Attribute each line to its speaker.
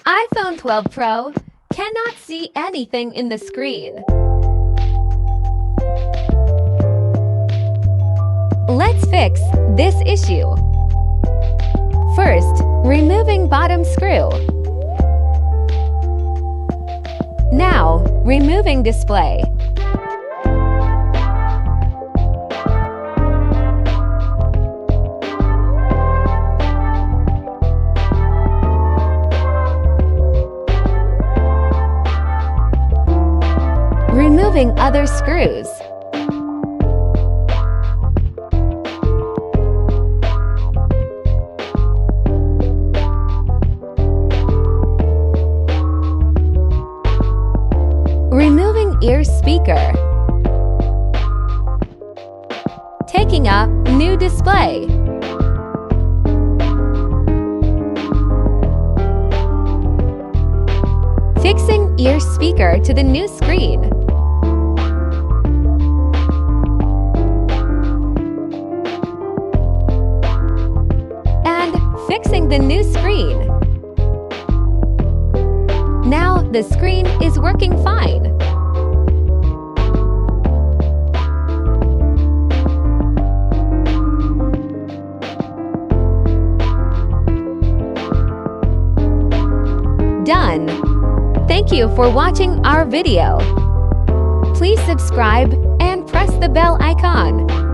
Speaker 1: iPhone 12 Pro cannot see anything in the screen. Let's fix this issue. First, removing bottom screw. Now, removing display. Removing other screws. Removing ear speaker. Taking up new display. Fixing ear speaker to the new screen. And fixing the new screen. Now the screen is working fine. Done. Thank you for watching our video. Please subscribe and press the bell icon.